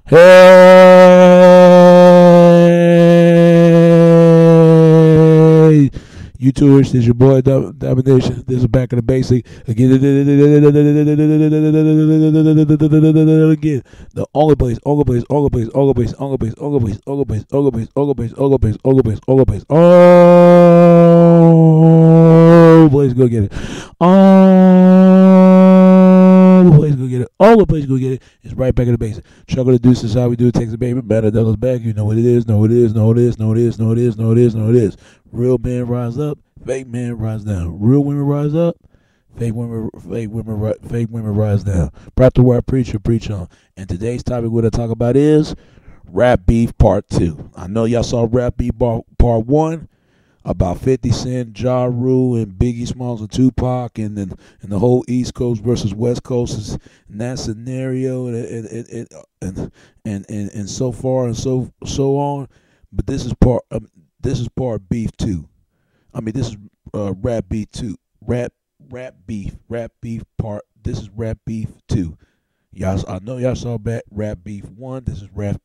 Hey, you tourists, this is your boy Domination. This is Back in the Basic. Again, the only place, place go get it. All the place go get it. All the place go get it. It's right back in the basic. Chuckle the deuce is how we do it. Takes a baby. Better Douglas back. You know what it is. Know what it is. Know what it is. Know what it is. Know what it is. Know what it is. Know what it is. Real men rise up. Fake men rise down. Real women rise up. Fake women rise down. Brought to where I preach on. And today's topic we're going to talk about is Rap Beef Part 2. I know y'all saw Rap Beef Part 1. About 50 Cent, Ja Rule, and Biggie Smalls and Tupac, and then the whole East Coast versus West Coast is in that scenario, and so far and so on. But this is part Beef 2. I mean, this is Rap Beef 2. Rap Beef Part. This is Rap Beef 2. Y'all, I know y'all saw Rap Beef 1. This is Rap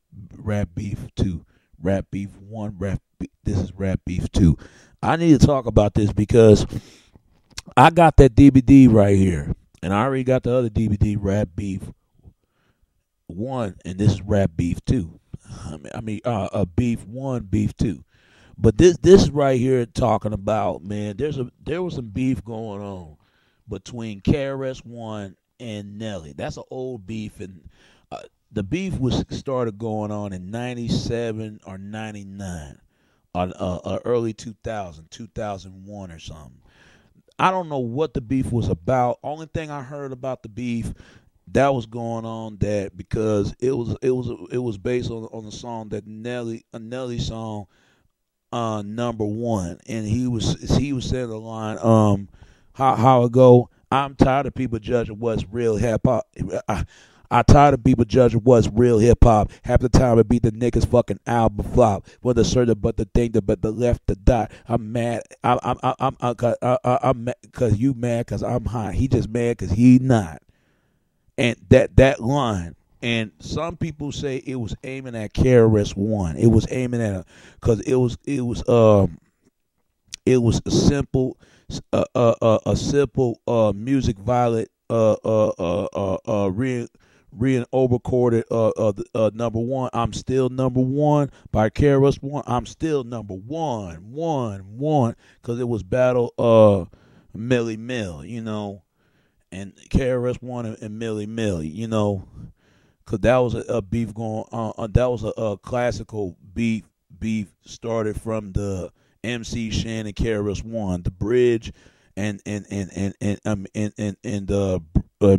Beef 2. Rap Beef 1, this is Rap Beef 2. I need to talk about this because I got that DVD right here. And I already got the other DVD, Rap Beef 1, and this is Rap Beef 2. Beef 1, Beef 2. But this right here talking about, man, there was some beef going on between KRS-One and Nelly. That's an old beef, and the beef was started going on in 97 or 99, early 2000, 2001 or something. I don't know what the beef was about. Only thing I heard about the beef that was going on that because it was based on the song that a Nelly song, Number One, and he was saying the line how it go. I'm tired of people judging what's real hip hop. I tired of people judging what's real hip hop. Half the time it be the niggas fucking album flop. When the certain but the thing that but the left the dot. I'm mad. I'm mad cause you mad cause I'm hot. He just mad cause he not. And that line. And some people say it was aiming at KRS-One. It was aiming at cause it was a simple music violet re-recorded Number One. I'm still number one by KRS-One. I'm still number one, because it was battle Millie Mill, you know, and KRS-One and Millie Mill, you know, because that was a beef going on. That was a classical beef started from the MC Shan and KRS-One, the bridge, and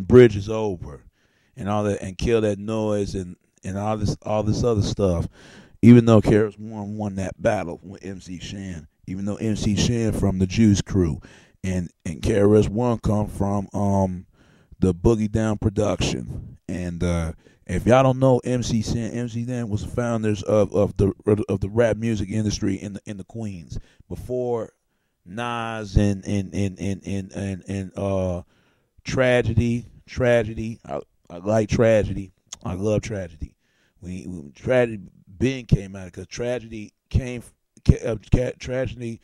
bridge is over. And all that, and kill that noise, and all this other stuff. Even though KRS-One won that battle with MC Shan, even though MC Shan from the Juice Crew, and KRS-One come from the Boogie Down production. And if y'all don't know MC Shan was the founders of the rap music industry in the Queens before Nas and Tragedy. I like Tragedy. I love Tragedy. When Tragedy Ben came out, because Tragedy Tragedy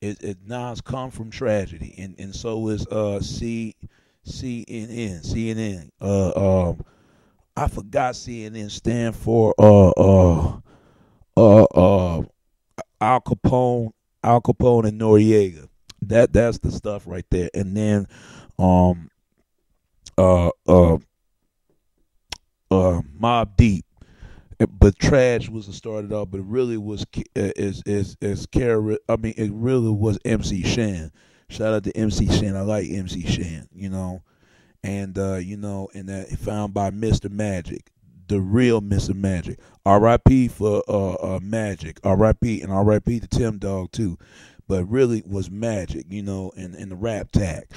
is Nas come from Tragedy, and so is CNN. I forgot CNN stand for Al Capone and Noriega. That's the stuff right there. And then Mobb Deep, but Trash was started off, but it really was it really was MC Shan. Shout out to MC Shan. I like MC Shan, you know, and and that found by Mr. Magic, the real Mr. Magic. R.I.P. for Magic. R.I.P. and R.I.P. to Tim Dog too, but really was Magic, you know, in the rap tag,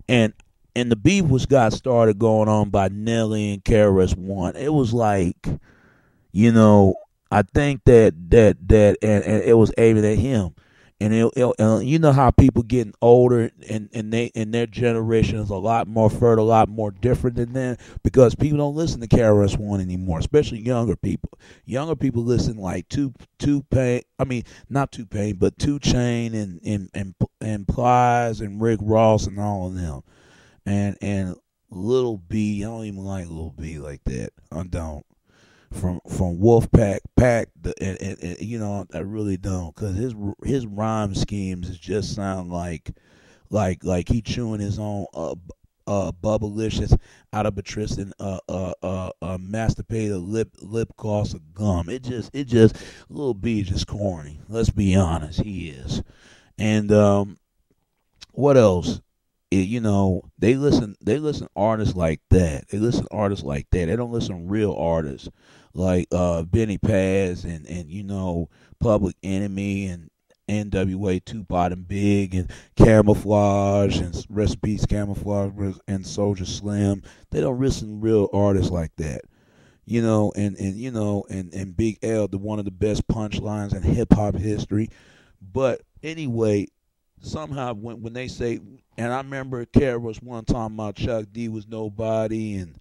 and the beef got started going on by Nelly and KRS-One. It was like, you know, I think that and it was aiming at him. And you know how people getting older, and their generation is a lot more fertile, a lot more different than them, because people don't listen to KRS One anymore, especially younger people. Younger people listen like Two Pain. I mean, not Two Pain, but Two Chain and Plies and Rick Ross and all of them, and Little B. I don't even like Little B like that. I don't. From Wolfpack Pack, and you know, I really don't, cause his rhyme schemes just sound like he chewing his own bubblicious out of a Tristan masticated lip gloss of gum. It just Little B is just corny. Let's be honest, he is. And what else? You know, they listen artists like that. They listen artists like that. They don't listen real artists like Benny Paz and you know, Public Enemy and NWA, Tupac and Big and Camouflage and Recipes Camouflage and Soldier Slim. They don't listen real artists like that. You know, and you know, and Big L, the one of the best punchlines in hip hop history. But anyway, somehow when they say, and I remember Kara was one time about Chuck D was nobody, and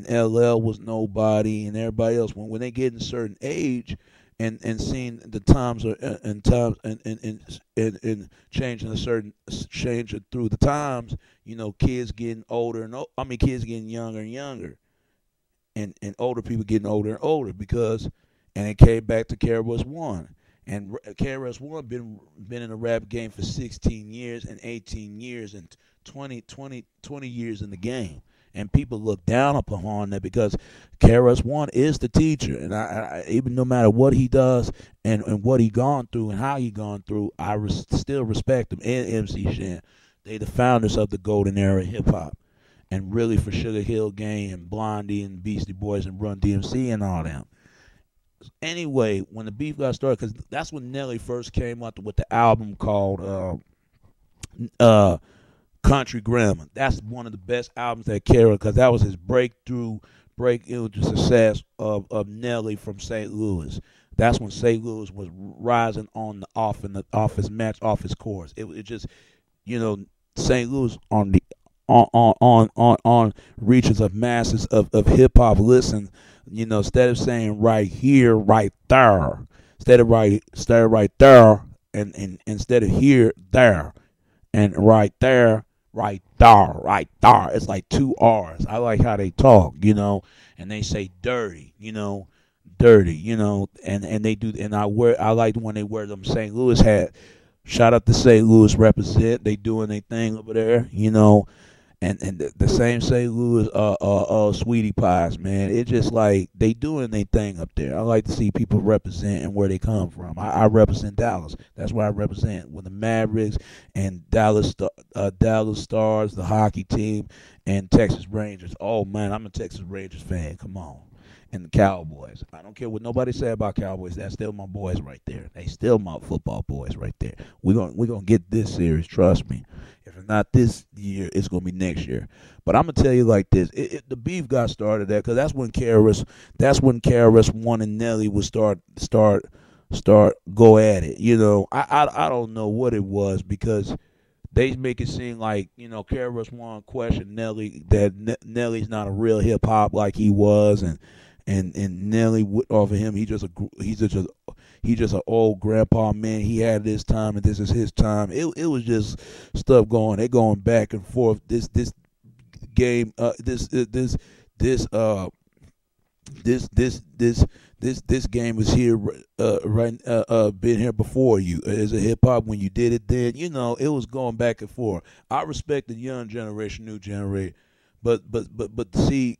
LL was nobody, and everybody else. When they get in a certain age, and seeing the times are and times and changing a certain changing through the times, you know, kids getting older I mean kids getting younger and younger, and older people getting older and older, because, and it came back to KRS One. And KRS One been in the rap game for 16 years and 18 years and 20 years in the game. And people look down upon that, because KRS One is the teacher. And I even no matter what he does and what he gone through and how he gone through, still respect him, and MC Shan. They the founders of the golden era of hip hop. And really, for Sugar Hill Gang and Blondie and Beastie Boys and Run DMC and all them. Anyway, when the beef got started, because that's when Nelly first came out with the album called Country Grammar. That's one of the best albums that Kara, because that was his break into success of Nelly from St. Louis. That's when St. Louis was rising on the off his match, off his course. It just, you know, St. Louis on the on reaches of masses of hip hop listen. You know, instead of saying right here, right there, instead of right there, and instead of here, there, and right there, right there, right there. It's like two R's. I like how they talk, you know, and they say dirty, you know, dirty, you know, and they do, and I like when they wear them St. Louis hat. Shout out to St. Louis represent. They doing their thing over there, you know. And the same St. Louis sweetie pies, man. It's just like they doing their thing up there. I like to see people represent and where they come from. I represent Dallas. That's where I represent, with the Mavericks and Dallas Stars, the hockey team, and Texas Rangers. Oh man, I'm a Texas Rangers fan. Come on. And the Cowboys. I don't care what nobody say about Cowboys. That's still my boys right there. They still my football boys right there. We're gonna get this series. Trust me. If it's not this year, it's gonna be next year. But I'm gonna tell you like this: the beef got started there, because that's when KRS One and Nelly would start go at it. You know, I don't know what it was, because they make it seem like, you know, KRS One questioned Nelly, that Nelly's not a real hip hop like he was, and Nelly off of him, he's just an old grandpa man. He had this time and this is his time. It was just stuff going. They going back and forth. This game. This game was here been here before you as a hip hop. When you did it then, you know, it was going back and forth. I respect the young generation, new generation, but see,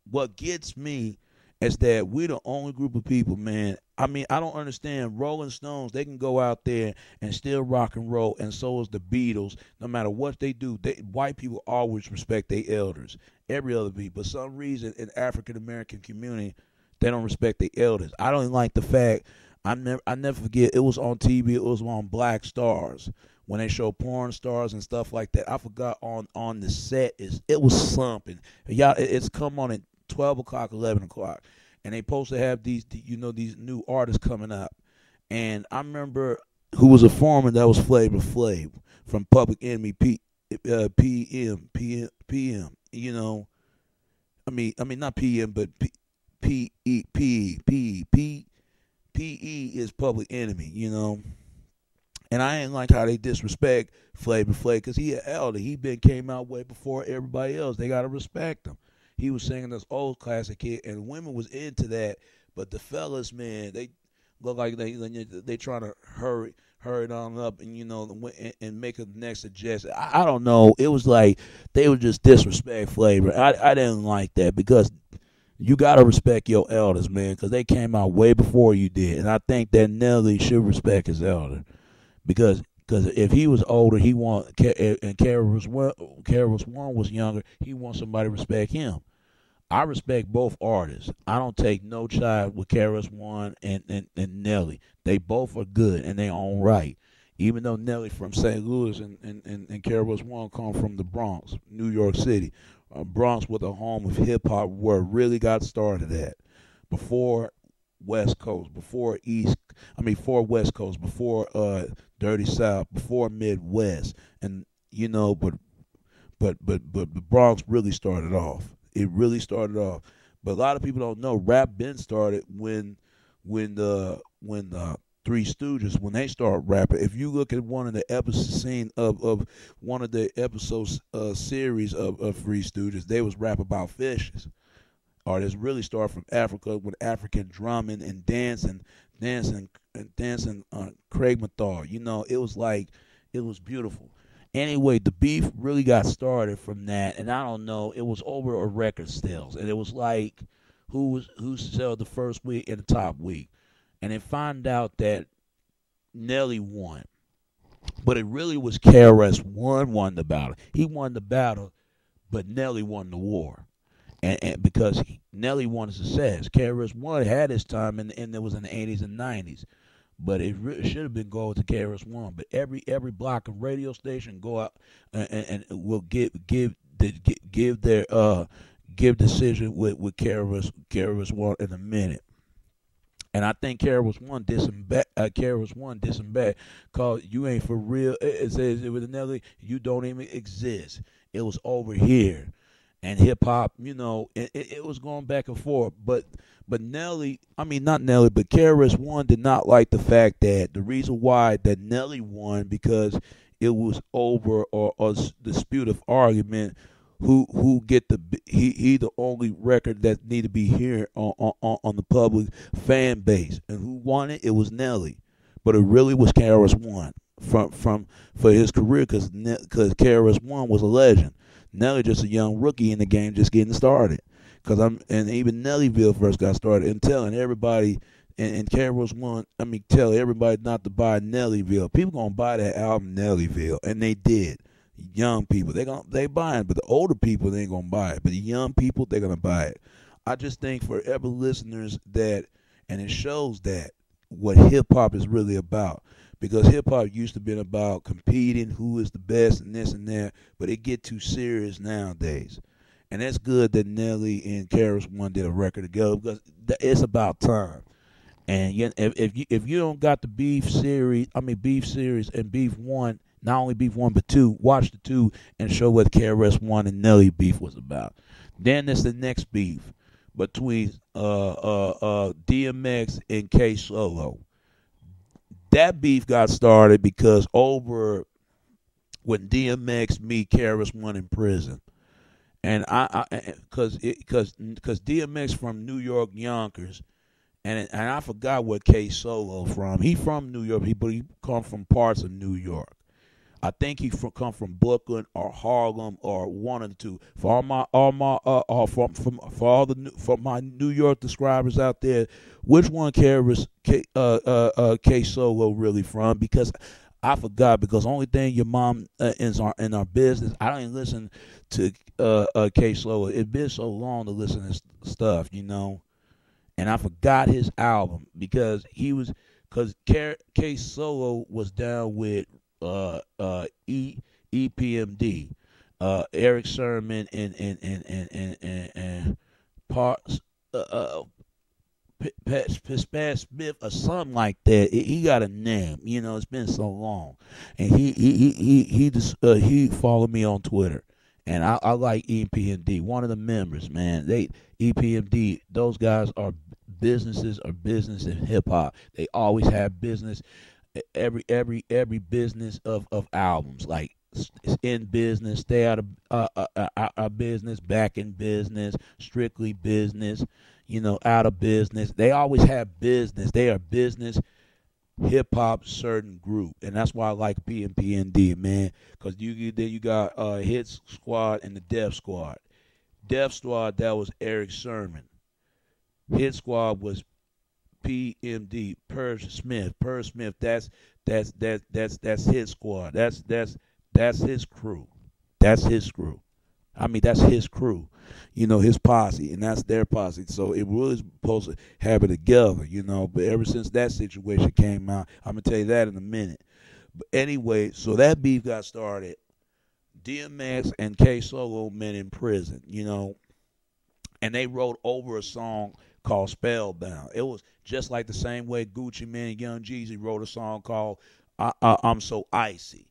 what gets me is that we're the only group of people, man. I mean, I don't understand. Rolling Stones, they can go out there and still rock and roll, and so is the Beatles. No matter what they do, white people always respect their elders. Every other people. For some reason, in African American community, they don't respect their elders. I don't like the fact. I never forget. It was on TV. It was on Black Stars when they show porn stars and stuff like that. I forgot on the set it was something. Y'all, it's come on at 12 o'clock, 11 o'clock, and they supposed to have these new artists coming up. And I remember who was a foreman that was Flavor Flav from Public Enemy PM. I mean not PM, but PE is Public Enemy. And I ain't like how they disrespect Flavor Flav because he an elder. He been came out way before everybody else. They gotta respect him. He was singing this old classic hit, and women was into that. But the fellas, man, they look like they trying to hurry it on up, and and make a next suggestion. I don't know. It was like they would just disrespect Flavor. I didn't like that because you gotta respect your elders, man, because they came out way before you did, and I think that Nelly should respect his elder because if he was older, he want and Karis One was younger, he wants somebody to respect him. I respect both artists. I don't take no child with Karis One and Nelly. They both are good in their own right. Even though Nelly from St. Louis and Karis One come from the Bronx, New York City. Bronx was a home of hip hop where it really got started at. Before West Coast, before West Coast, before Dirty South, before Midwest. And but the Bronx really started off. It really started off. But a lot of people don't know rap been started when the Three Stooges, when they started rapping. If you look at one of the episodes scene of one of the episodes series of Three Stooges, they was rap about fishes. Artists really started from Africa with African drumming and dancing Craig Mathar. It was beautiful. Anyway, the beef really got started from that, and I don't know, it was over a record sales, and it was like who sold the first week and the top week, and then find out that Nelly won, but it really was KRS-One won the battle. He won the battle, but Nelly won the war. And because Nelly wanted success, KRS-One had his time, and it was in the 80s and 90s. But it really should have been going to KRS-One. But every block and radio station go out and will give their give decision with KRS-One in a minute. And I think KRS-One did some bad. Cause you ain't for real. It says it with Nelly, you don't even exist. It was over here. And hip hop, it was going back and forth. But Nelly, not Nelly, but KRS-One did not like the fact that the reason why that Nelly won because it was over or a disputive argument. Who get he the only record that need to be here on the public fan base, and who won it? It was Nelly, but it really was KRS-One for his career because KRS-One was a legend. Nelly just a young rookie in the game, just getting started. And even Nellyville first got started, and telling everybody, and KRS-One, tell everybody not to buy Nellyville. People gonna buy that album Nellyville, and they did. Young people, they buying, but the older people they ain't gonna buy it. But the young people, they're gonna buy it. I just think for every listeners that, and it shows that what hip hop is really about. Because hip hop used to be about competing, who is the best, and this and that, but it get too serious nowadays. And that's good that Nelly and KRS-One did a record together because it's about time. And if you don't got the beef series and beef one, not only beef one but two, watch the two and show what KRS-One and Nelly beef was about. Then there's the next beef between DMX and K Solo. That beef got started because over when DMX meet KRS-One in prison, and because DMX from New York Yonkers, and I forgot where K Solo from. He from New York, but he come from parts of New York. I think he come from Brooklyn or Harlem or one of the two. For for my New York describers out there, which one carries K Solo really from? Because I forgot. Because only thing your mom is in our business. I don't even listen to K Solo. It's been so long to listen to this stuff, And I forgot his album because K Solo was down with EPMD, Eric Sermon and parts Pat Smith or something like that. He got a name. You know, it's been so long, and he followed me on Twitter, and I like EPMD. One of the members, man. They EPMD. Those guys are business in hip hop. They always have business. Every business of albums, like in business, stay out of business, back in business, strictly business, out of business. They always have business. They are business hip hop certain group, and that's why I like PMPND, man, because you got Hit Squad and the Def Squad. Def Squad, that was Eric Sermon. Hit Squad was PMD, Purge Smith. Purge Smith, that's his squad. That's his crew. That's his crew. I mean, that's his crew. His posse, and that's their posse. So it was supposed to have it together, But ever since that situation came out, I'm gonna tell you that in a minute. But anyway, so that beef got started. DMX and K Solo met in prison, and they wrote over a song called Spellbound. It was just like the same way Gucci Mane and Young Jeezy wrote a song called I'm So Icy.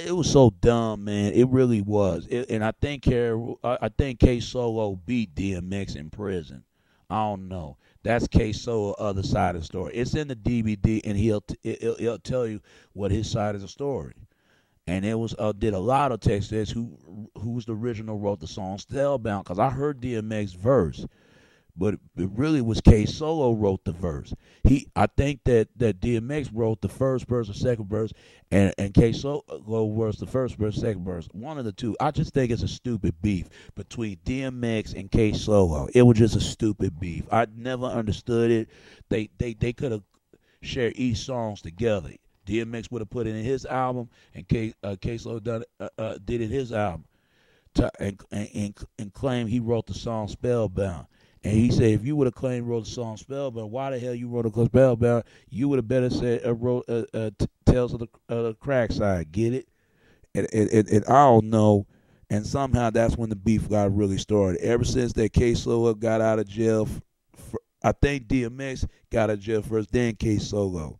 It was so dumb, man. It really was. And I think K Solo beat DMX in prison. I don't know. That's K Solo other side of the story. It's in the DVD, and he'll tell you what his side of the story. And it was did a lot of texters who's the original wrote the song Spellbound, because I heard DMX verse. But it really was K Solo wrote the verse. I think that DMX wrote the first verse or second verse, and K Solo wrote the first verse, second verse. One of the two. I just think it's a stupid beef between DMX and K Solo. It was just a stupid beef. I never understood it. They could have shared each songs together. DMX would have put it in his album, and K Solo did it in his album, and claimed he wrote the song Spellbound. And he said, if you would have claimed wrote the song Spellbound, why the hell you wrote a Spellbound? You would have better said wrote Tales of the Crack Side. Get it? And I don't know. And somehow that's when the beef got really started. Ever since that K Solo got out of jail, I think DMX got out of jail first, then K Solo.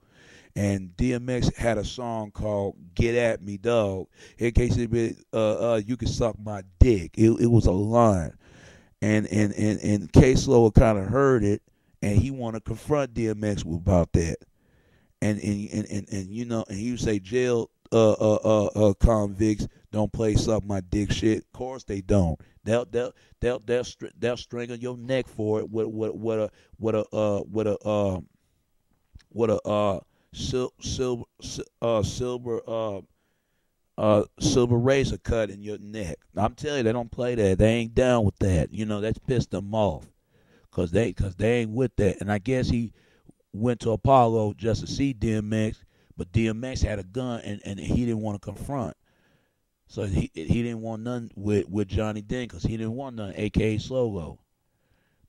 And DMX had a song called "Get at Me, Dog." In case you can suck my dick. It was a line. And K Solo kind of heard it, and he want to confront DMX about that. And he would say jail convicts don't play suck my dick shit. Of course they don't. They'll strangle your neck for it with a silver razor cut in your neck. I'm telling you, they don't play that. They ain't down with that. That's pissed them off, cause they ain't with that. And I guess he went to Apollo just to see DMX, but DMX had a gun, and he didn't want to confront. So he didn't want none with Johnny Dent, cause he didn't want none, aka Solo.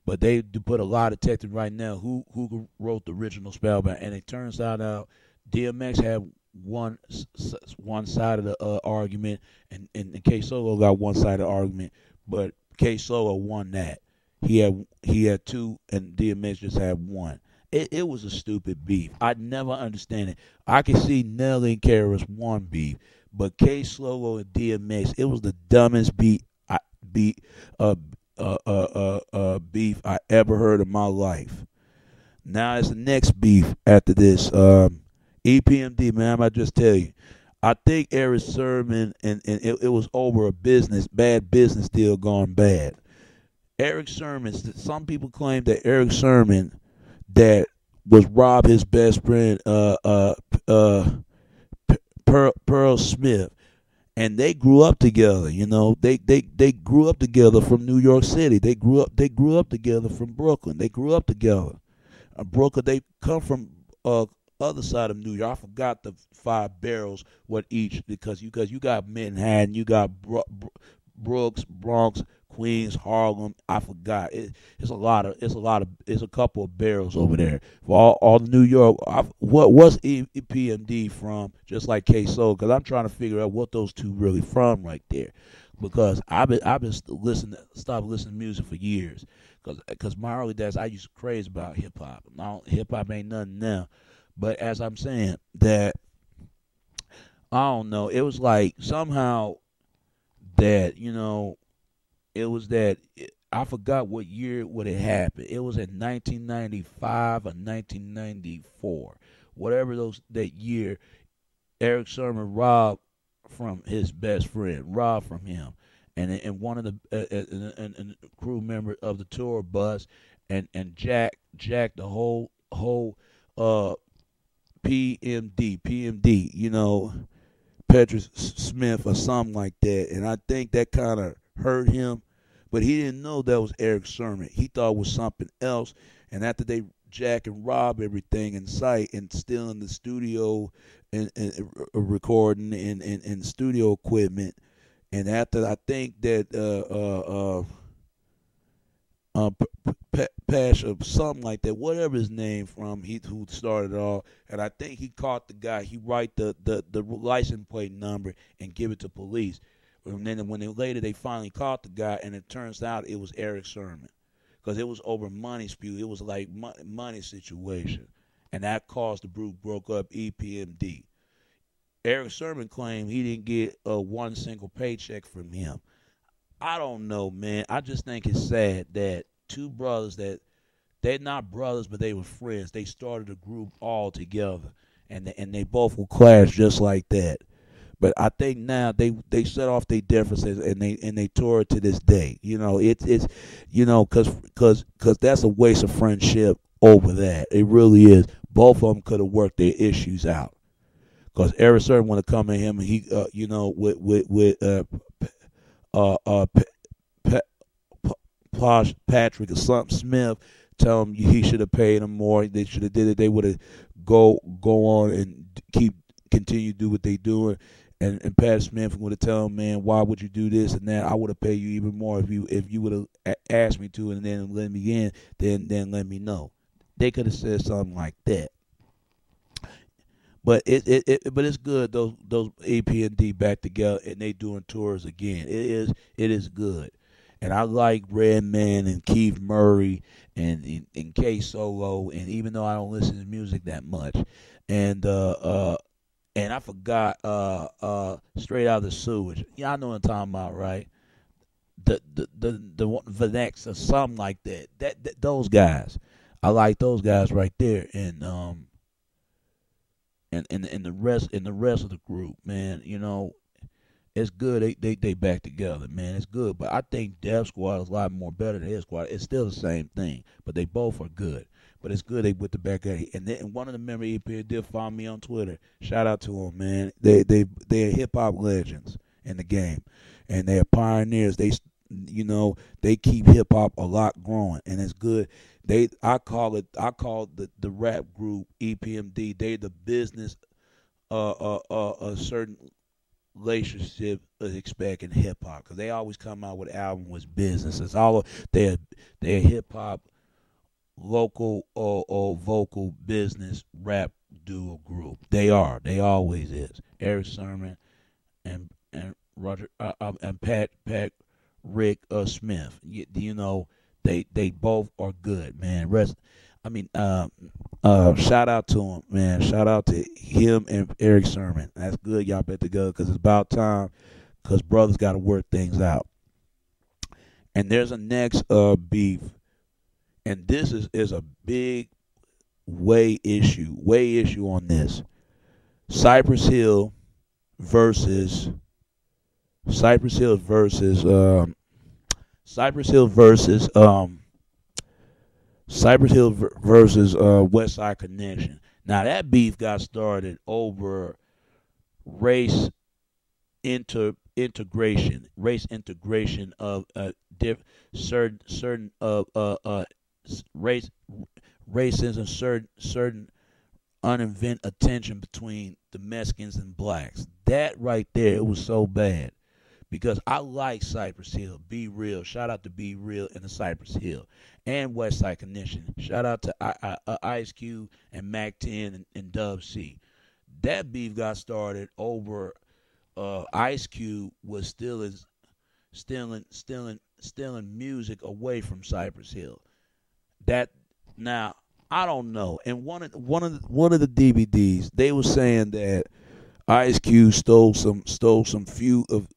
But they do put a lot of detective right now who wrote the original Spellbound, and it turns out DMX had one side of the argument, and K Solo got one side of the argument, but K Solo won that. He had two, and DMX just had one. It was a stupid beef. I never understand it. I can see Nelly and KRS One beef, but K Solo and DMX, it was the dumbest beef I ever heard in my life. Now it's the next beef after this. EPMD, man, I just tell you, I think Eric Sermon and it was over a bad business deal gone bad. Eric Sermon, some people claim that Eric Sermon that was robbed his best friend Pearl Smith, and they grew up together. They grew up together from New York City. They grew up together from Brooklyn. They grew up together. Brooklyn. They come from other side of New York. I forgot the 5 boroughs what each, because you got Manhattan, you got Brooks, Bronx, Queens, Harlem. I forgot. It's a couple of barrels over there for all New York. What's EPMD from? Just like K Soul, because I'm trying to figure out what those two really from right there. because I've been listening stopped listening to music for years, because my early days I used to craze about hip hop. Now hip hop ain't nothing now, but as I'm saying that, I don't know, it was like somehow that, it was that I forgot what year would it happened. It was in 1995 or 1994, whatever that year. Eric Sermon robbed from his best friend, robbed from him, and one of the and crew member of the tour bus, and Jack the whole uh PMD, Patrick Smith or something like that. And I think that kind of hurt him, but he didn't know that was Eric Sermon. He thought it was something else. And after they jack and rob everything in sight and still in the studio and recording and studio equipment, and after I think that Pash or something like that, whatever his name from, he who started it all, and I think he caught the guy. He write the license plate number and give it to police, and then later they finally caught the guy, and it turns out it was Eric Sermon, because it was over money spew. It was like money situation, and that caused the group broke up EPMD. Eric Sermon claimed he didn't get one single paycheck from him. I don't know, man. I just think it's sad that two brothers that they're not brothers, but they were friends. They started a group all together, and they both will clash just like that. But I think now they set off their differences, and they tour to this day. It's because that's a waste of friendship over that. It really is. Both of them could have worked their issues out. Because Eric Sermon want to come at him, and he with Patrick or something Smith, tell him he should have paid him more. They should have did it. They would have go on and continue to do what they doing. And Pat Smith would have tell him, man, why would you do this and that? I would have paid you even more if you would have asked me to, and then let me in. Then let me know. They could have said something like that. But but it's good those AP&D back together and they doing tours again. It is good, and I like Redman and Keith Murray and K Solo, and even though I don't listen to music that much, and and I forgot Straight Out of the Sewage. Yeah, I know what I'm talking about, right? The next or something like that. That those guys, I like those guys right there, and the rest of the group, man, it's good. They back together, man. It's good. But I think Def Squad is a lot more better than Hit Squad. It's still the same thing, but they both are good. But it's good they with the back at it. And one of the members EP did follow me on Twitter. Shout out to them, man. They're hip hop legends in the game, and they're pioneers. They keep hip hop a lot growing, and it's good. I call the rap group EPMD. They the business a certain relationship expect in hip hop, because they always come out with album with business. It's all they're hip hop local or vocal business rap duo group. They always is. Eric Sermon and Roger and Pat Rick Smith. They both are good, man. Shout out to him, man. Shout out to him and Eric Sermon. That's good. Y'all better go, because it's about time. Because brothers got to work things out. And there's a next beef, and this is a big way issue on this. Cypress Hill versus Cypress Hill versus Cypress Hill versus West Side Connection. Now that beef got started over race integration of certain race racism, certain uninvent attention between the Mexicans and blacks. That right there, it was so bad. Because I like Cypress Hill. Be Real. Shout out to Be Real and the Cypress Hill. And West Side Connection. Shout out to Ice Cube and Mac 10 and Dub C. That beef got started over Ice Cube was still stealing music away from Cypress Hill. That now I don't know. And one of the DVDs they were saying that Ice Cube stole some few of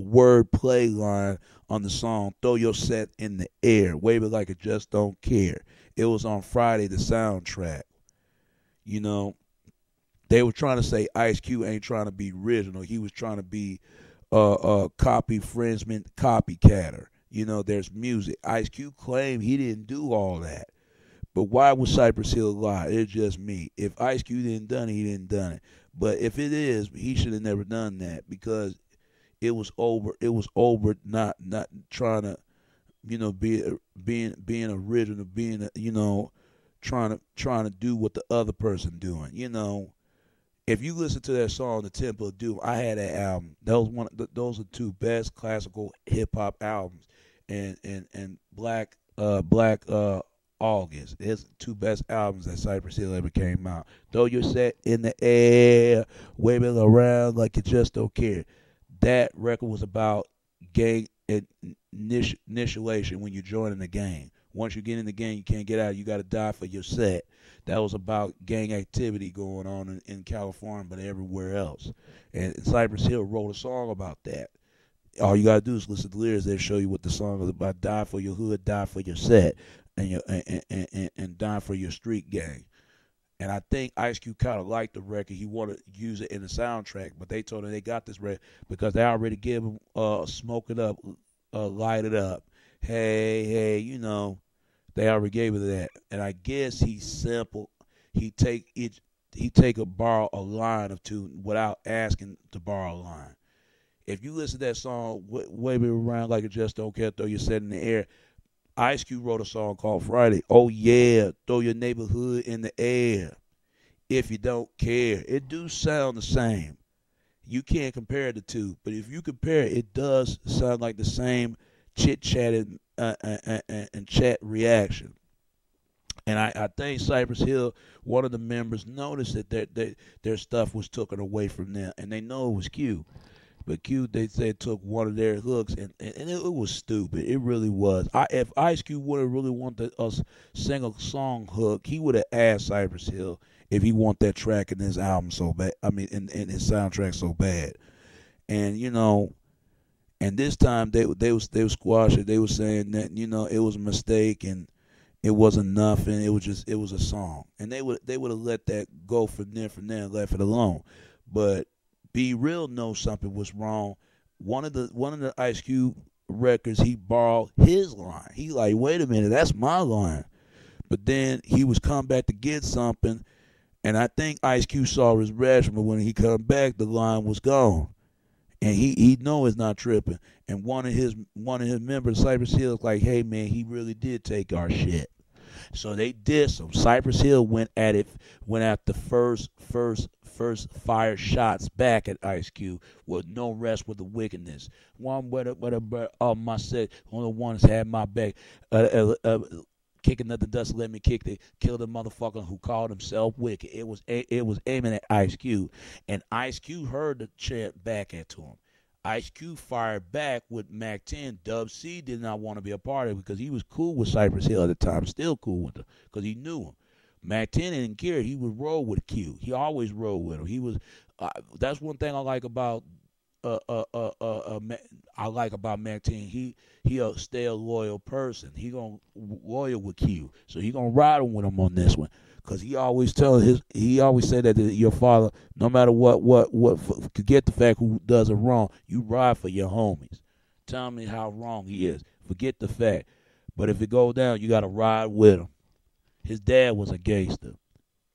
word play line on the song "Throw Your Set in the Air," wave it like it just don't care. It was on Friday the soundtrack. You know, they were trying to say Ice Cube ain't trying to be original. He was trying to be copy infringement, copycatter. There's music. Ice Cube claimed he didn't do all that. But why would Cypress Hill lie? It's just me. If Ice Cube didn't done it, he didn't done it. But if it is, he should have never done that because it was over. It was over. Not trying to, being original, being trying to do what the other person doing. If you listen to that song, "The Temple of Doom," I had that album. Those are two best classical hip hop albums, and Black August. It's two best albums that Cypress Hill ever came out. "Throw Your Set in the Air," waving around like you just don't care. That record was about gang initiation when you join in the gang. Once you get in the gang, you can't get out. You got to die for your set. That was about gang activity going on in California, but everywhere else. And Cypress Hill wrote a song about that. All you gotta do is listen to the lyrics. They'll show you what the song is about. Die for your hood, die for your set, and die for your street gang. And I think Ice Cube kind of liked the record. He wanted to use it in the soundtrack, but they told him they got this record because they already gave him "Smoke It Up," "Light It Up." Hey, they already gave it that. And I guess he's simple. He take borrow a line or two without asking to borrow a line. If you listen to that song, "Wave It Around Like It Just Don't Care," "Throw Your Set in the Air," Ice Cube wrote a song called "Friday." Oh yeah, throw your neighborhood in the air. If you don't care, it do sound the same. You can't compare the two, but if you compare it, it does sound like the same chit chat and chat reaction. And I think Cypress Hill, one of the members, noticed that their stuff was taken away from them, and they know it was Q. But Q, they said, took one of their hooks, and it was stupid. It really was. If Ice Cube would have really wanted us sing a song hook, he would have asked Cypress Hill if he want that track in his album so bad. I mean, in his soundtrack so bad. And and this time they was squashing it. They were saying that it was a mistake and it wasn't nothing. It was a song, and they would have let that go from there and left it alone. But Be Real knows something was wrong. One of the Ice Cube records, he borrowed his line. He like, wait a minute, that's my line. But then he was come back to get something, and I think Ice Cube saw his reaction. But when he come back, the line was gone, and he know it's not tripping. And one of his members, Cypress Hill, is like, hey man, he really did take our shit. So they did some. Cypress Hill went at the first fire shots back at Ice Cube with no rest with the wickedness. One my set, one of the ones had my back. Kicking up the dust, let me kick the kill the motherfucker who called himself wicked. It was aiming at Ice Cube, and Ice Cube heard the chant back at to him. Ice Cube fired back with Mac 10. Dub C did not want to be a part of it because he was cool with Cypress Hill at the time, still cool with him because he knew him. Mac 10 didn't care. He would roll with Q. He always rolled with him. He was. That's one thing I like about. I like about Mac 10. He stay a loyal person. He gonna loyal with Q. So he gonna ride with him on this one. Cause he always said that your father, no matter what, forget the fact who does it wrong, you ride for your homies. Tell me how wrong he is. Forget the fact. But if it goes down, you gotta ride with him. His dad was a gangster.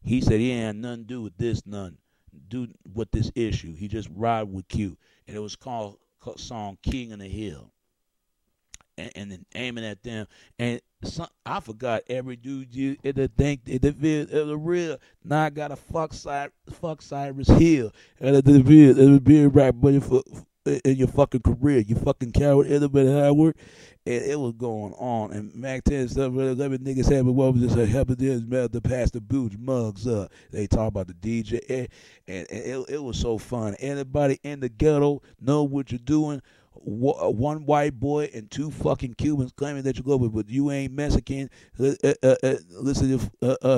He said he ain't had nothing to do with this, do with this issue. He just ride with Q. And it was called song "King of the Hill." And then aiming at them, and I forgot every dude in the real. Now I gotta fuck Cypress Hill, and the being right, but in your fucking career, you fucking coward, Elizabeth Howard, and it was going on. And Mac 10 stuff, 11 niggas having what was this? Helping them to pass the boots mugs up. They talk about the DJ, and it was so fun. Anybody in the ghetto know what you're doing. one white boy and two fucking Cubans claiming that you go, but you ain't Mexican. Listen to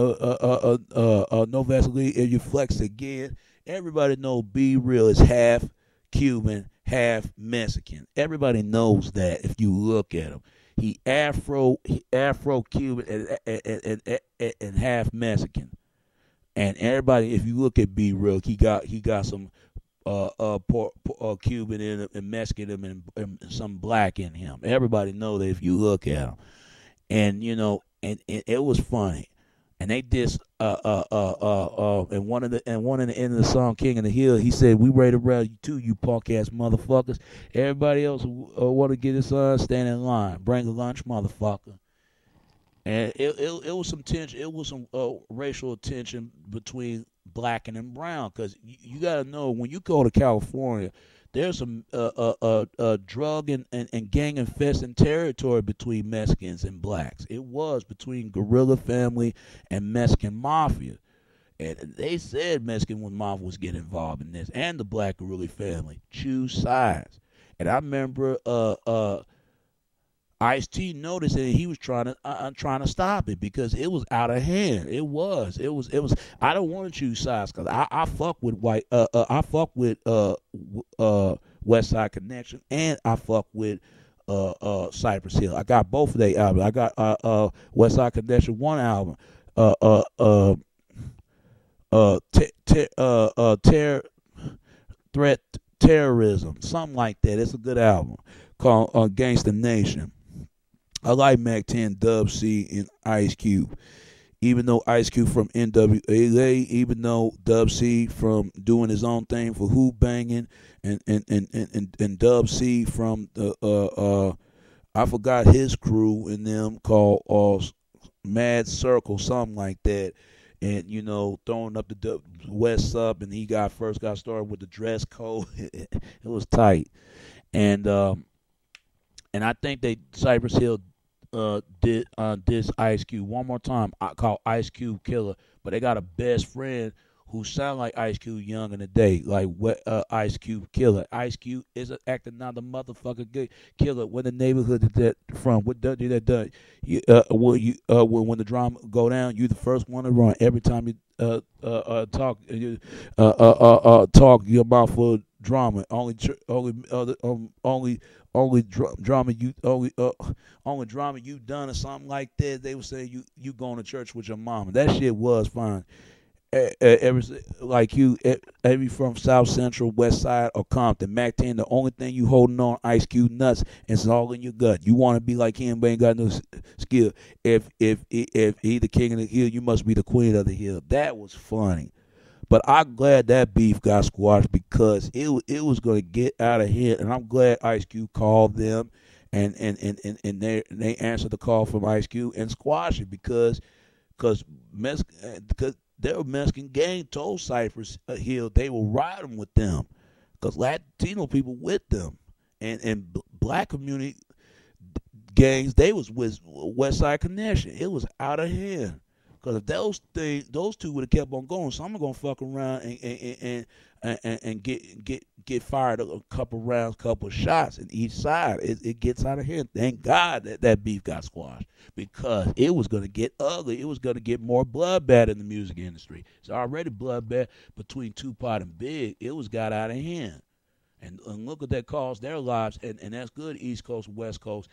No Vaseline and you flex again. Everybody know Be Real is half Cuban, half Mexican. Everybody knows that if you look at him. He Afro Cuban and half Mexican. And everybody, if you look at Be Real, he got some Cuban in him and Mexican in him and some black in him. Everybody know that if you look at him, and and it was funny, and they did and one in the end of the song King of the Hill, he said, "We ready to rally you too, you punk ass motherfuckers. Everybody else who want to get his son, stand in line, bring a lunch, motherfucker." And it was some tension. It was some racial tension between black and brown, because you got to know, when you go to California, there's some drug and gang infested territory between Mexicans and blacks. It was between Guerrilla Family and Mexican Mafia. And they said Mexican Mafia was getting involved in this, and the Black Guerrilla Family choose sides. And I remember Ice-T noticed that he was trying to stop it, because it was out of hand. It was. I don't want to choose sides, because I fuck with I fuck with West Side Connection, and I fuck with Cypress Hill. I got both of their albums. I got West Side Connection one album, Threat Terrorism, something like that. It's a good album called Gangsta Nation. I like Mac 10, Dub C, and Ice Cube. Even though Ice Cube from NWA, even though Dub C from doing his own thing for Who Banging, and Dub C from the I forgot his crew and them called Mad Circle, something like that. And throwing up the West Sub, and he got started with the dress code. It was tight, and I think Cypress Hill did this Ice Cube one more time. I call Ice Cube Killer, but they got a best friend who sound like Ice Cube young in the day, like Ice Cube Killer. Ice Cube is acting now the motherfucker good killer. When the neighborhood is that from, what did that done? When the drama go down, you the first one to run. Every time you talk your mouth full of drama. Only drama you done or something like that. They were saying you going to church with your mama. That shit was fine. Every from South Central, West Side, or Compton, Mac 10, the only thing you holding on, Ice Cube nuts, and it's all in your gut. You want to be like him, but ain't got no skill. If he the king of the hill, you must be the queen of the hill. That was funny. But I'm glad that beef got squashed, because it was going to get out of hand, and I'm glad Ice Cube called them, and they answered the call from Ice Cube and squashed it, because their Mexican gang told Cypress Hill they will ride them with them, because Latino people with them, and black community gangs, they was with West Side Connection. It was out of hand. Because if those two would have kept on going, some are gonna fuck around and get fired a couple rounds, couple shots in each side. It gets out of hand. Thank God that beef got squashed, because it was gonna get ugly. It was gonna get more bloodbath in the music industry. It's already bloodbath between Tupac and Big. It was got out of hand, and look at that cost their lives. And that's good. East Coast, West Coast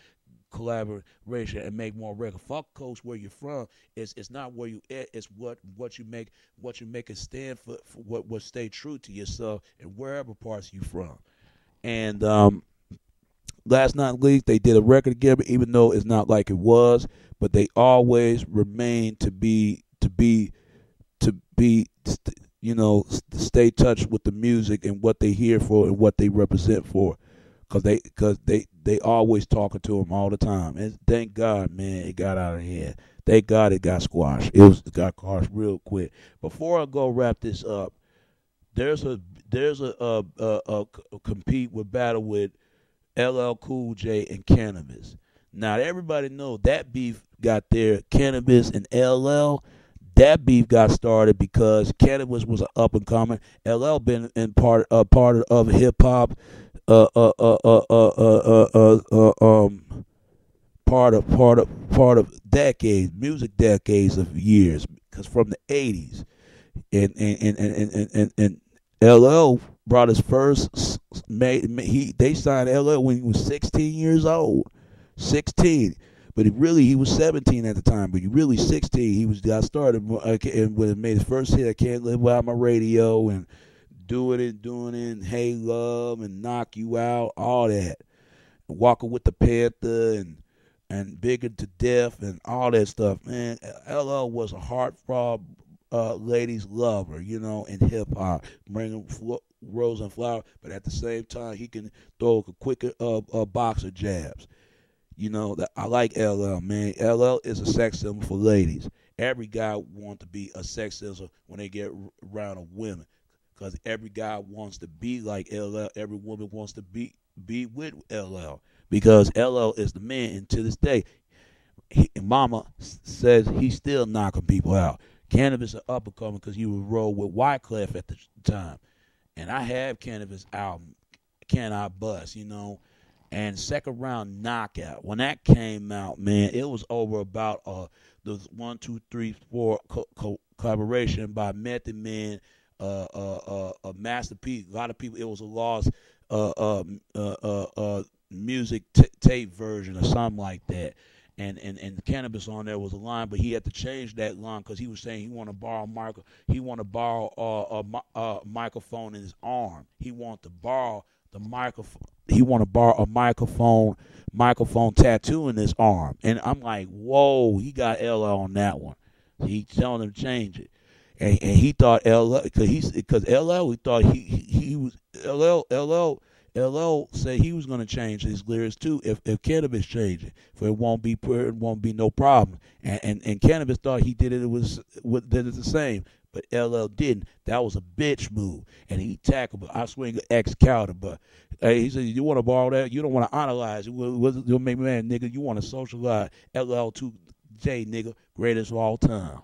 collaboration and make more record. Fuck coast where you're from. It's not where you at. It's what you make it stand for what stay true to yourself and wherever parts you from. And last not least, they did a record together, even though it's not like it was, but they always remain to stay touched with the music and what they here for and what they represent for. Cause they always talking to him all the time, and thank God, man, it got out of hand. Thank God it got squashed. It got squashed real quick. Before I go wrap this up, there's a compete with battle with LL Cool J and Cannabis. Now everybody know that beef got there. Cannabis and LL. That beef got started because Cannabis was an up and coming. LL been in part of hip hop uh uh uh uh uh uh uh, uh, part of decades, music decades of years, because from the '80s, and LL brought his first they signed LL when he was 16 years old, 16. But he was 17 at the time. But he really 16. He was got started and when it made his first hit, I Can't Live Without My Radio, and doing it, and Hey Love, and Knock You Out, all that. Walking with the Panther, and Bigger to Death, and all that stuff. Man, LL was a heartthrob, ladies lover, in hip hop, bringing rose and flower, but at the same time he can throw a quick box of jabs. That I like LL, man. LL is a sex symbol for ladies. Every guy wants to be a sex symbol when they get around a women, because every guy wants to be like LL. Every woman wants to be with LL, because LL is the man. And to this day, Mama says he's still knocking people out. Cannabis an up and coming because he was roll with Wyclef at the time, and I have Cannabis album, Can I Bust, and second round knockout. When that came out, man, it was over about the 1, 2, 3, 4 collaboration by Method Man, Master P. A lot of people, it was a lost uh, uh, music tape version or something like that. And Cannabis on there was a line, but he had to change that line because he was saying he want to borrow a microphone in his arm. He want to borrow the microphone. He want to borrow a microphone tattoo in his arm. And I'm like, whoa, he got LL on that one. He telling him to change it. And he thought LL, because LL, he thought he was LL said he was going to change his lyrics too if Cannabis changed it, for it won't be no problem. And Cannabis thought he did it did it the same, but LL didn't. That was a bitch move, and he tackled. But I swing Excalibur. But hey, he said, you want to borrow that? You don't want to analyze it. You'll make me mad, nigga. You want to socialize? LL2J, nigga, greatest of all time.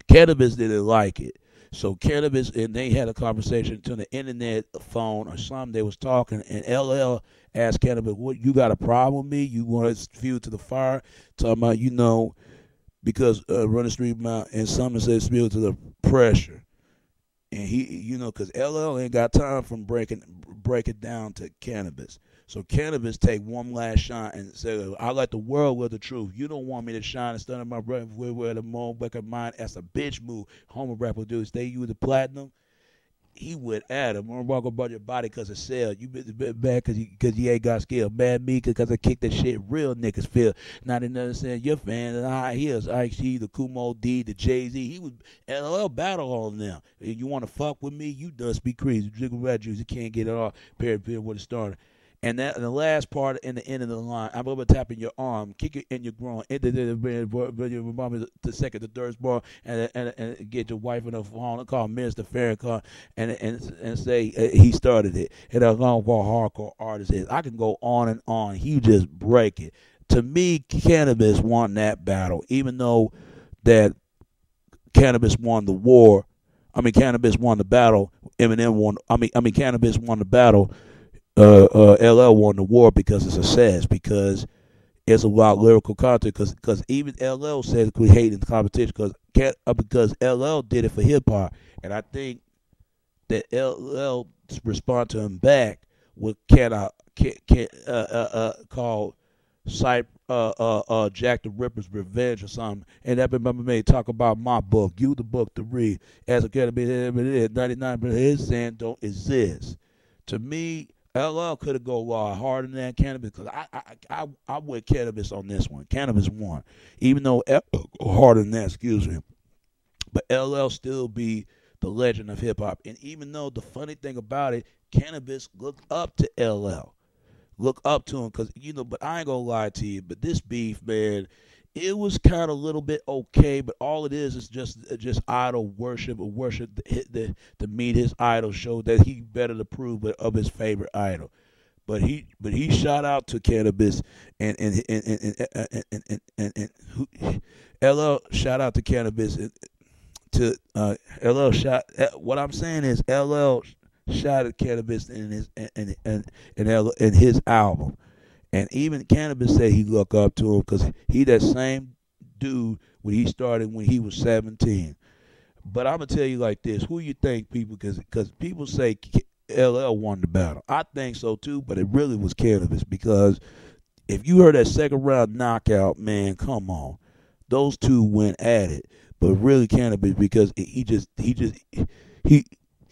Cannabis didn't like it. So Cannabis, and they had a conversation to the internet phone or something. They was talking, and LL asked Cannabis, "What, you got a problem with me? You want to fuel to the fire?" Talking about, because Run the Street Mouth, and someone said spill to the pressure. And he, because LL ain't got time from break it down to Cannabis. So Cannabis take one last shot and say, I let the world with the truth. You don't want me to shine instead of my breath where the moon back of mine. That's a bitch move. Homer rapper do. Stay you the platinum. He would add him. I'm walking about your body because of sale. You been bad because you ain't got skill. Bad me because I kick that shit real niggas feel. Now they understand your fans and high heels. IC, the Kumo D, the Jay-Z. He was LL battle on them. If you want to fuck with me, you done speak crazy. Drink red juice. You can't get it all. Period with it started. And the last part in the end of the line, I'm over tapping your arm, kick it in your groin, the second, the third bar, and get your wife on the phone, call Minister Farrakhan, and say he started it. And as long for hardcore artist is, I can go on and on. He just break it. To me, Cannabis won that battle, even though that Cannabis won the war. Cannabis won the battle. Eminem won. Cannabis won the battle. LL won the war because it's a success, because it's a lot of lyrical content, because even LL said we hate in the competition because LL did it for hip hop, and I think that LL respond to him back with called Jack the Ripper's Revenge or something, and that remember me talk about my book, you the book to read, as a kid, 99% his saying don't exist. To me, LL could have go a lot harder than that Cannabis, because I went Cannabis on this one. Cannabis won, even though harder than that, excuse me. But LL still be the legend of hip hop, and even though the funny thing about it, Cannabis looked up to LL, look up to him, because But I ain't gonna lie to you, but this beef, man, it was kind of a little bit okay, but all it is just idol worship, or worship to meet his idol, show that he better to prove of his favorite idol. But he shot out to Cannabis, and LL shout out to Cannabis, to LL shot. What I'm saying is LL shot at Cannabis in his album. And even Cannabis said he looked up to him because he that same dude when he started when he was 17. But I'm gonna tell you like this: who you think, people? Because people say LL won the battle. I think so too, but it really was Cannabis because if you heard that second round knockout, man, come on, those two went at it. But really, Cannabis because he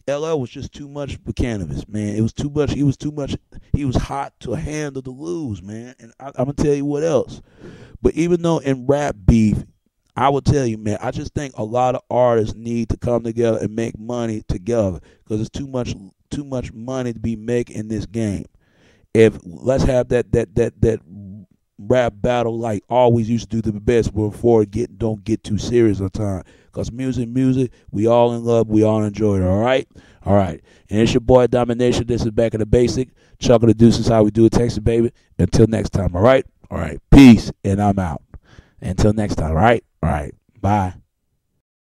LL was just too much for Cannabis, man. It was too much. He was too much. He was hot to handle the lose, man. And I'm gonna tell you what else. But even though in rap beef, I will tell you, man, I just think a lot of artists need to come together and make money together because it's too much money to be making in this game. If let's have that rap battle like always used to do the best before it don't get too serious on time. Cause music, we all in love, we all enjoy it. All right. And it's your boy Domination. This is Back in the Basic. Chuck the Deuce is how we do it, Texas baby. Until next time, all right. Peace, and I'm out. Until next time, all right. Bye.